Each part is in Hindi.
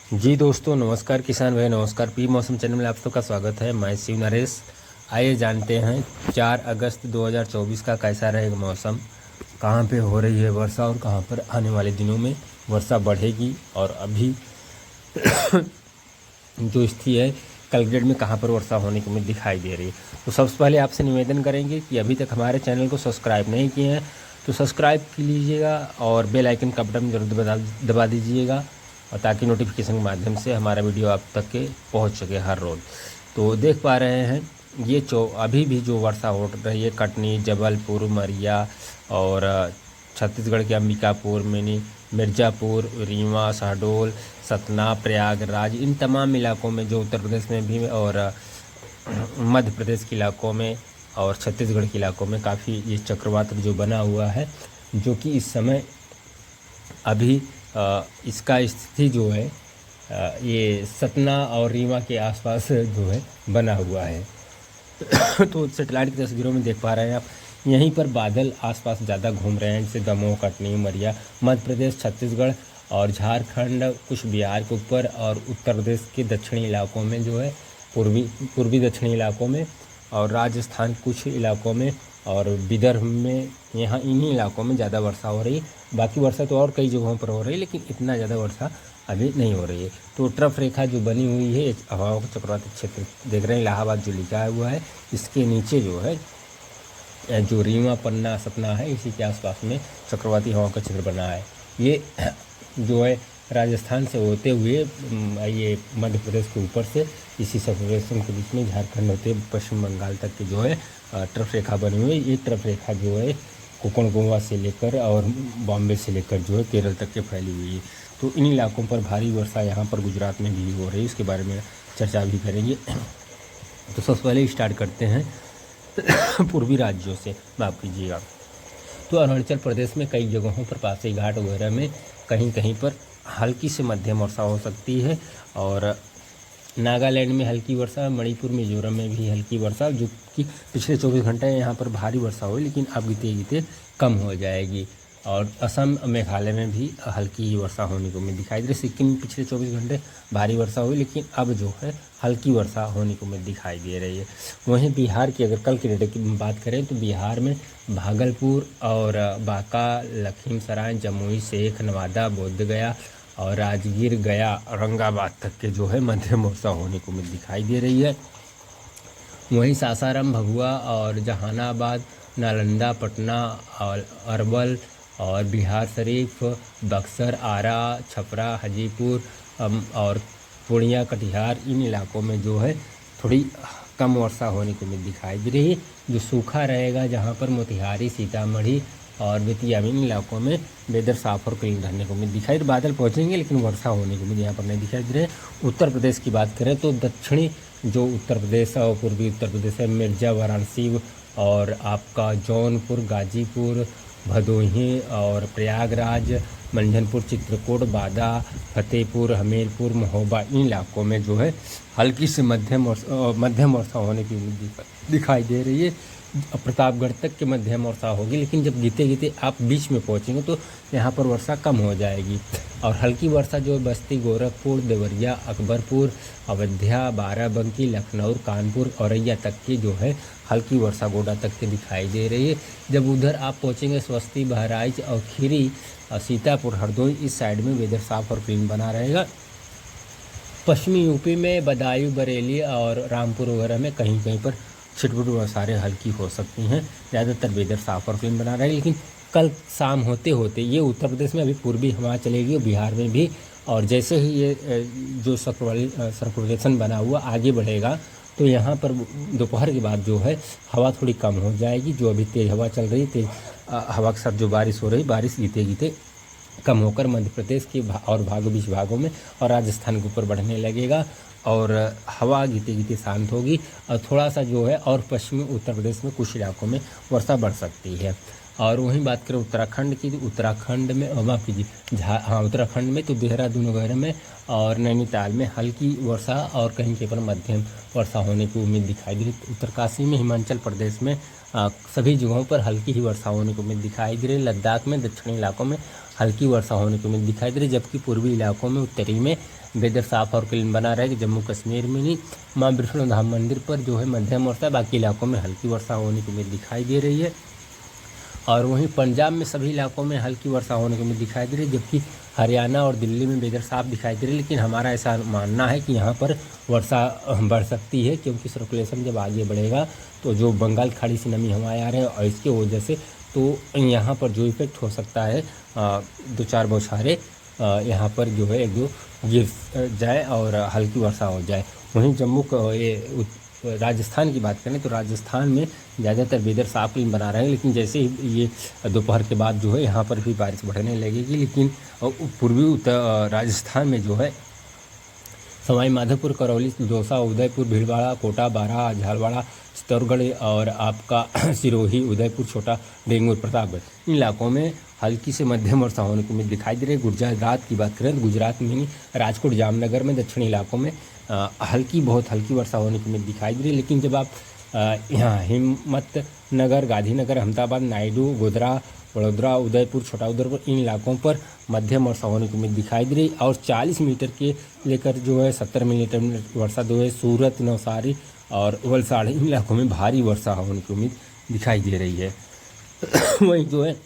जी दोस्तों नमस्कार किसान भाई, नमस्कार। पी मौसम चैनल में आप सबका स्वागत है। मैं शिव नरेश। आइए जानते हैं 4 अगस्त 2024 का कैसा रहेगा मौसम, कहाँ पे हो रही है वर्षा और कहाँ पर आने वाले दिनों में वर्षा बढ़ेगी, और अभी जो स्थिति है कैलगेट में कहाँ पर वर्षा होने की उम्मीद दिखाई दे रही है। तो सबसे पहले आपसे निवेदन करेंगे कि अभी तक हमारे चैनल को सब्सक्राइब नहीं किए हैं तो सब्सक्राइब कीजिएगा और बेल आइकन का बटन जरूर दबा दीजिएगा, और ताकि नोटिफिकेशन के माध्यम से हमारा वीडियो आप तक के पहुंच सके हर रोज़। तो देख पा रहे हैं ये अभी भी जो वर्षा हो रही है कटनी, जबलपुर, मरिया और छत्तीसगढ़ के अंबिकापुर, मिर्ज़ापुर, रीवा, शहडोल, सतना, प्रयागराज, इन तमाम इलाकों में जो उत्तर प्रदेश में भी और मध्य प्रदेश के इलाकों में और छत्तीसगढ़ के इलाकों में काफ़ी ये चक्रवात जो बना हुआ है, जो कि इस समय अभी इसका स्थिति जो है ये सतना और रीवा के आसपास जो है बना हुआ है। तो सेटेलाइट की तस्वीरों में देख पा रहे हैं आप, यहीं पर बादल आसपास ज़्यादा घूम रहे हैं, जैसे दमोह, कटनी, उमरिया, मध्य प्रदेश, छत्तीसगढ़ और झारखंड, कुछ बिहार के ऊपर और उत्तर प्रदेश के दक्षिणी इलाकों में जो है पूर्वी दक्षिणी इलाकों में, और राजस्थान कुछ इलाकों में और विदर्भ में, यहाँ इन्हीं इलाकों में ज़्यादा वर्षा हो रही है। बाकी वर्षा तो और कई जगहों पर हो रही है, लेकिन इतना ज़्यादा वर्षा अभी नहीं हो रही है। तो ट्रफ रेखा जो बनी हुई है हवाओं का चक्रवाती क्षेत्र देख रहे हैं, इलाहाबाद जो लिखा हुआ है, इसके नीचे जो है जो रीवा, पन्ना, सतना है, इसी के आसपास में चक्रवाती हवाओं का क्षेत्र बना है। ये जो है राजस्थान से होते हुए ये मध्य प्रदेश के ऊपर से इसी सर्कुलेशन के बीच में झारखंड होते पश्चिम बंगाल तक की जो है ट्रफ रेखा बनी हुई है। ये ट्रफ रेखा जो है कोंकण गोवा से लेकर और बॉम्बे से लेकर जो है केरल तक के फैली हुई है। तो इन इलाकों पर भारी वर्षा यहाँ पर गुजरात में भी हो रही है, इसके बारे में चर्चा भी करेंगे। तो सबसे पहले स्टार्ट करते हैं पूर्वी राज्यों से, माफ़ कीजिएगा। तो अरुणाचल प्रदेश में कई जगहों पर पासी घाट वगैरह में कहीं कहीं पर हल्की से मध्यम वर्षा हो सकती है, और नागालैंड में हल्की वर्षा, मणिपुर, मिजोरम में भी हल्की वर्षा, जो कि पिछले 24 घंटे यहाँ पर भारी वर्षा हुई, लेकिन अब गीते गीते कम हो जाएगी। और असम, मेघालय में भी हल्की वर्षा होने को उम्मीद दिखाई दे रही। सिक्किम में पिछले 24 घंटे भारी वर्षा हुई, लेकिन अब जो है हल्की वर्षा होने को उम्मीद दिखाई दे रही है। वहीं बिहार की अगर कल की डेटा की बात करें तो बिहार में भागलपुर और बांका, लखीमसराय, जमुई, शेख, नवादा, बोधगया और राजगीर, गया, औरंगाबाद तक के जो है मध्यम वर्षा होने को उम्मीद दिखाई दे रही है। वहीं सासाराम, भभुआ और जहानाबाद, नालंदा, पटना और अरवल और बिहार शरीफ, बक्सर, आरा, छपरा, हाजीपुर और पूर्णिया, कटिहार, इन इलाकों में जो है थोड़ी कम वर्षा होने की उम्मीद दिखाई दे रही है। जो सूखा रहेगा जहां पर मोतिहारी, सीतामढ़ी और बेतिया, इन इलाकों में वेदर साफ और क्लीन रहने को उम्मीद दिखाई दे। बादल पहुंचेंगे लेकिन वर्षा होने की उम्मीद यहाँ पर नहीं दिखाई दे रहे। उत्तर प्रदेश की बात करें तो दक्षिणी जो उत्तर प्रदेश और पूर्वी उत्तर प्रदेश है, मिर्जा, वाराणसी और आपका जौनपुर, गाजीपुर, भदोही और प्रयागराज, मंझनपुर, चित्रकूट, बादा, फतेहपुर, हमीरपुर, महोबा, इन इलाकों में जो है हल्की से मध्यम वर्षा होने की उम्मीद दिखाई दे रही है। प्रतापगढ़ तक के मध्यम वर्षा होगी, लेकिन जब गीते गीते आप बीच में पहुंचेंगे तो यहाँ पर वर्षा कम हो जाएगी। और हल्की वर्षा जो बस्ती, गोरखपुर, देवरिया, अकबरपुर, अयोध्या, बाराबंकी, लखनऊ, कानपुर, औरैया तक की जो है हल्की वर्षा गोडा तक की दिखाई दे रही है। जब उधर आप पहुँचेंगे स्वस्ति, बहराइच और खीरी, सीतापुर, हरदोई, इस साइड में वेदर साफ और क्लीन बना रहेगा। पश्चिमी यूपी में बदायूं, बरेली और रामपुर वगैरह में कहीं कहीं पर छिटपुट बौछारें हल्की हो सकती हैं। ज़्यादातर वेदर साफ और क्लीन बना रहेगा, लेकिन कल शाम होते होते ये उत्तर प्रदेश में अभी पूर्वी हवा चलेगी और बिहार में भी, और जैसे ही ये जो सर्कुलेशन बना हुआ आगे बढ़ेगा तो यहाँ पर दोपहर के बाद जो है हवा थोड़ी कम हो जाएगी। जो अभी तेज़ हवा चल रही है, तेज़ हवा के साथ जो बारिश हो रही, बारिश गीते गीते कम होकर मध्य प्रदेश के और बीच भागों में और राजस्थान के ऊपर बढ़ने लगेगा, और हवा गीते गीते शांत होगी, और थोड़ा सा जो है और पश्चिमी उत्तर प्रदेश में कुछ इलाकों में वर्षा बढ़ सकती है। और वहीं बात करें उत्तराखंड की, तो उत्तराखंड में माफ़ कीजिए उत्तराखंड में तो देहरादून वगैरह में और नैनीताल में हल्की वर्षा और कहीं कहीं पर मध्यम वर्षा होने की उम्मीद दिखाई दे रही है। उत्तरकाशी में, हिमाचल प्रदेश में सभी जगहों पर हल्की ही वर्षा होने की उम्मीद दिखाई दे रही है। लद्दाख में, दक्षिणी इलाकों में हल्की वर्षा होने की उम्मीद दिखाई दे रही है, जबकि पूर्वी इलाकों में, उत्तरी में वेदर साफ और क्लीन बना रहेगा। जम्मू कश्मीर में नहीं, माँ वैष्णो धाम मंदिर पर जो है मध्यम वर्षा, बाकी इलाकों में हल्की वर्षा होने की उम्मीद दिखाई दे रही है। और वहीं पंजाब में सभी इलाकों में हल्की वर्षा होने की उम्मीद दिखाई दे रही है, जबकि हरियाणा और दिल्ली में वेदर साफ दिखाई दे रही है। लेकिन हमारा ऐसा मानना है कि यहाँ पर वर्षा बढ़ सकती है, क्योंकि सर्कुलेशन जब आगे बढ़ेगा तो जो बंगाल खाड़ी से नमी हवाएं आ रहे हैं और इसके वजह से तो यहाँ पर जो इफेक्ट हो सकता है 2-4 बौछारें यहाँ पर जो है एक दो गिर जाए और हल्की वर्षा हो जाए। वहीं राजस्थान की बात करें तो राजस्थान में ज़्यादातर वेदर साफ क्लीन बना रहे हैं, लेकिन जैसे ही ये दोपहर के बाद जो है यहाँ पर भी बारिश बढ़ने लगेगी। लेकिन पूर्वी राजस्थान में जो है सवाई माधोपुर, करौली, दौसा, उदयपुर, भीलवाड़ा, कोटा, बारह, झालवाड़ा, चित्तौड़गढ़ और आपका सिरोही, उदयपुर, छोटा डेंगूर, प्रतापगढ़, इन इलाकों में हल्की से मध्यम वर्षा होने की उम्मीद दिखाई दे रही है। गुजरात की बात करें तो गुजरात में नहीं, राजकोट, जामनगर में, दक्षिणी इलाकों में बहुत हल्की वर्षा होने की उम्मीद दिखाई दे रही है। लेकिन जब आप यहाँ हिम्मतनगर, गांधीनगर, अहमदाबाद, नायडू, गोधरा, वडोदरा, उदयपुर, छोटा उदयपुर, इन इलाकों पर मध्यम वर्षा होने की उम्मीद दिखाई दे रही और 40 मीटर के लेकर जो है 70 मिलीमीटर वर्षा जो है सूरत, नवसारी और वलसाड़, इन इलाकों में भारी वर्षा होने की उम्मीद दिखाई दे रही है। वहीं जो है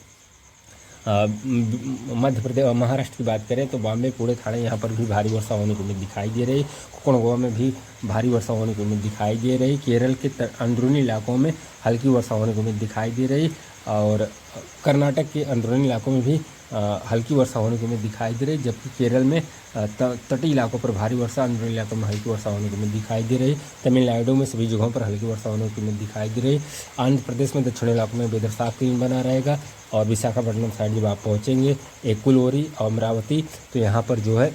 मध्य प्रदेश, महाराष्ट्र की बात करें तो बॉम्बे, पुणे, ठाणे, यहाँ पर भी भारी वर्षा होने की उम्मीद दिखाई दे रही। कोकण, गोवा में भी भारी वर्षा होने की उम्मीद दिखाई दे रही। केरल के अंदरूनी इलाकों में हल्की वर्षा होने की उम्मीद दिखाई दे रही और कर्नाटक के अंदरूनी इलाकों में भी हल्की वर्षा होने की उम्मीद दिखाई दे रही, जबकि केरल में तटीय इलाकों पर भारी वर्षा, अंदरूनी इलाकों में हल्की वर्षा होने की उम्मीद दिखाई दे रही। तमिलनाडु में सभी जगहों पर हल्की वर्षा होने की उम्मीद दिखाई दे रही। आंध्र प्रदेश में दक्षिणी इलाकों में वेदर साफ क्लीन बना रहेगा और विशाखापट्टनम साइड जब आप पहुँचेंगे, एकुलवरी और अमरावती, तो यहाँ पर जो है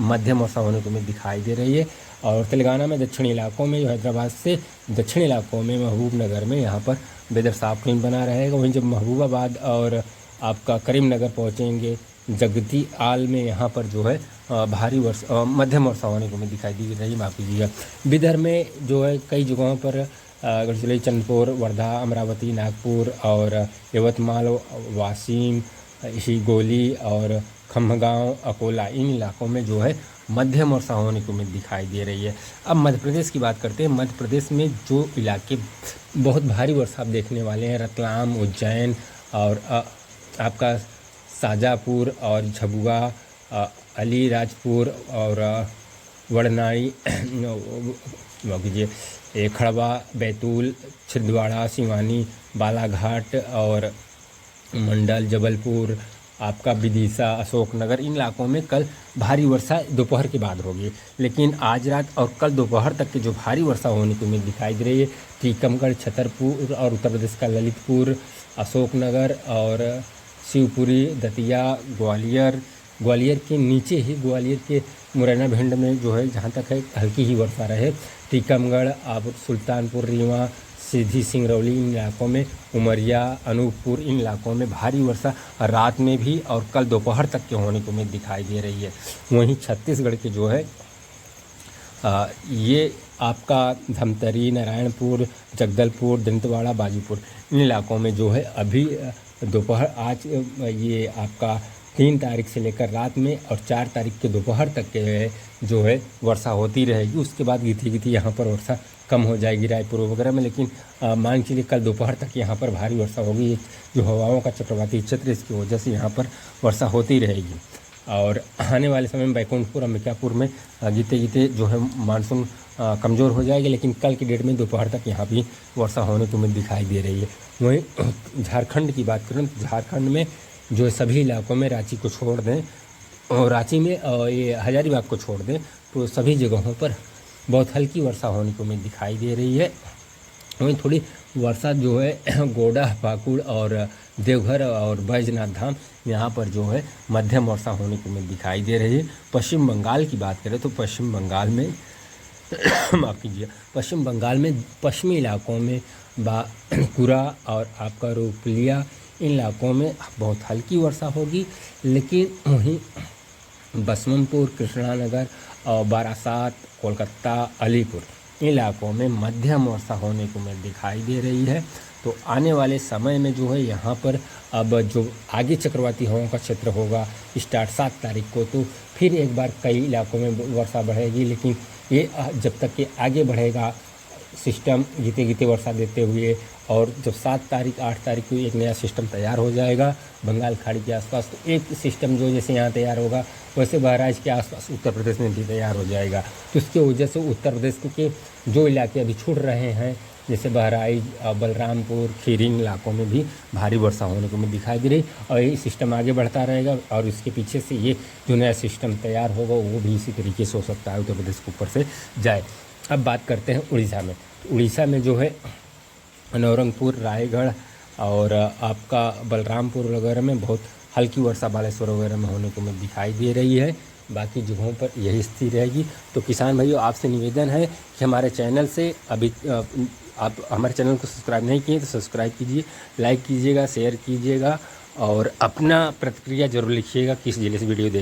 मध्यम वर्षा होने की उम्मीद दिखाई दे रही है। और तेलंगाना में दक्षिणी इलाकों में, हैदराबाद से दक्षिणी इलाकों में, महबूबनगर में यहाँ पर वेदर साफ क्लीन बना रहेगा। वहीं जब महबूबाबाद और आपका करीमनगर पहुँचेंगे, जगती आल में यहाँ पर जो है भारी वर्षा, मध्यम वर्षा होने की उम्मीद दिखाई दे रही। माफ़ कीजिएगा, विदर्भ में जो है कई जगहों पर गढ़चिरौली, चंद्रपुर, वर्धा, अमरावती, नागपुर और यवतमाल, वाशिम, गोली और खम्भगांव, अकोला, इन इलाकों में जो है मध्यम वर्षा होने की उम्मीद दिखाई दे रही है। अब मध्य प्रदेश की बात करते हैं। मध्य प्रदेश में जो इलाके बहुत भारी वर्षा आप देखने वाले हैं, रतलाम, उज्जैन और आपका शाजापुर और झबुआ, अलीराजपुर और वड़नाई, कीजिए खड़वा, बैतूल, छिंदवाड़ा, सिवानी, बालाघाट और मंडल, जबलपुर, आपका विदिशा, अशोकनगर, इन इलाकों में कल भारी वर्षा दोपहर के बाद होगी। लेकिन आज रात और कल दोपहर तक की जो भारी वर्षा होने की उम्मीद दिखाई दे रही है, टीकमगढ़, छतरपुर और उत्तर प्रदेश का ललितपुर, अशोकनगर और शिवपुरी, दतिया, ग्वालियर के नीचे ही ग्वालियर के मुरैना, भिंड में जो है जहाँ तक है हल्की ही वर्षा रहे। टीकमगढ़, अब सुल्तानपुर, रीवा, सीधी, सिंगरौली, इन इलाकों में, उमरिया, अनूपपुर, इन इलाकों में भारी वर्षा रात में भी और कल दोपहर तक के होने की उम्मीद दिखाई दे रही है। वहीं छत्तीसगढ़ के जो है ये आपका धमतरी, नारायणपुर, जगदलपुर, दंतेवाड़ा, बाजीपुर, इन इलाकों में जो है अभी दोपहर, आज ये आपका 3 तारीख से लेकर रात में और 4 तारीख के दोपहर तक के जो है वर्षा होती रहेगी। उसके बाद गिथी यहाँ पर वर्षा कम हो जाएगी रायपुर वगैरह में, लेकिन मान के लिए कल दोपहर तक यहाँ पर भारी वर्षा होगी। जो हवाओं का चक्रवाती क्षेत्र, इसकी वजह से यहाँ पर वर्षा होती रहेगी। और आने वाले समय में बैकुंठपुर, अंबिकापुर में गीते जो है मानसून कमज़ोर हो जाएगी, लेकिन कल की डेट में दोपहर तक यहाँ भी वर्षा होने की उम्मीद दिखाई दे रही है। वहीं झारखंड की बात करें तो झारखंड में जो सभी इलाकों में, रांची को छोड़ दें और रांची में ये हजारीबाग को छोड़ दें, तो सभी जगहों पर बहुत हल्की वर्षा होने की उम्मीद दिखाई दे रही है। वहीं थोड़ी वर्षा जो है गोडा, पाकुड़ और देवघर और बैजनाथ धाम, यहाँ पर जो है मध्यम वर्षा होने की उम्मीद दिखाई दे रही है। पश्चिम बंगाल की बात करें तो पश्चिम बंगाल में माफ़ कीजिए, पश्चिम बंगाल में पश्चिमी इलाकों में बांकुरा और आपका रूपलिया, इन इलाकों में बहुत हल्की वर्षा होगी। लेकिन वहीं बसवंतपुर, कृष्णानगर और बारासात, कोलकाता, अलीपुर इन इलाकों में मध्यम वर्षा होने को मैं दिखाई दे रही है। तो आने वाले समय में जो है यहाँ पर अब जो आगे चक्रवाती हवाओं का क्षेत्र होगा स्टार्ट 7 तारीख को, तो फिर एक बार कई इलाकों में वर्षा बढ़ेगी। लेकिन ये जब तक कि आगे बढ़ेगा सिस्टम गीते गीते वर्षा देते हुए, और जब 7 तारीख 8 तारीख को एक नया सिस्टम तैयार हो जाएगा बंगाल खाड़ी के आसपास, तो एक सिस्टम जो जैसे यहाँ तैयार होगा वैसे बहराइच के आसपास उत्तर प्रदेश में भी तैयार हो जाएगा। तो इसकी वजह से उत्तर प्रदेश के जो इलाके अभी छूट रहे हैं जैसे बहराइच, बलरामपुर, खीरी इलाकों में भी भारी वर्षा होने को मैं दिखाई दे रही। और ये सिस्टम आगे बढ़ता रहेगा और इसके पीछे से ये जो नया सिस्टम तैयार होगा वो भी इसी तरीके से हो सकता है उत्तर प्रदेश के ऊपर से जाए। अब बात करते हैं उड़ीसा में। तो उड़ीसा में जो है नवरंगपुर, रायगढ़ और आपका बलरामपुर वगैरह में बहुत हल्की वर्षा, बालेश्वर वगैरह में होने को मैं दिखाई दे रही है। बाकी जगहों पर यही स्थिति रहेगी। तो किसान भाइयों, आपसे निवेदन है कि हमारे चैनल से अभी आप हमारे चैनल को सब्सक्राइब नहीं किए तो सब्सक्राइब कीजिए, लाइक कीजिएगा, शेयर कीजिएगा और अपना प्रतिक्रिया ज़रूर लिखिएगा किस जिले से वीडियो देख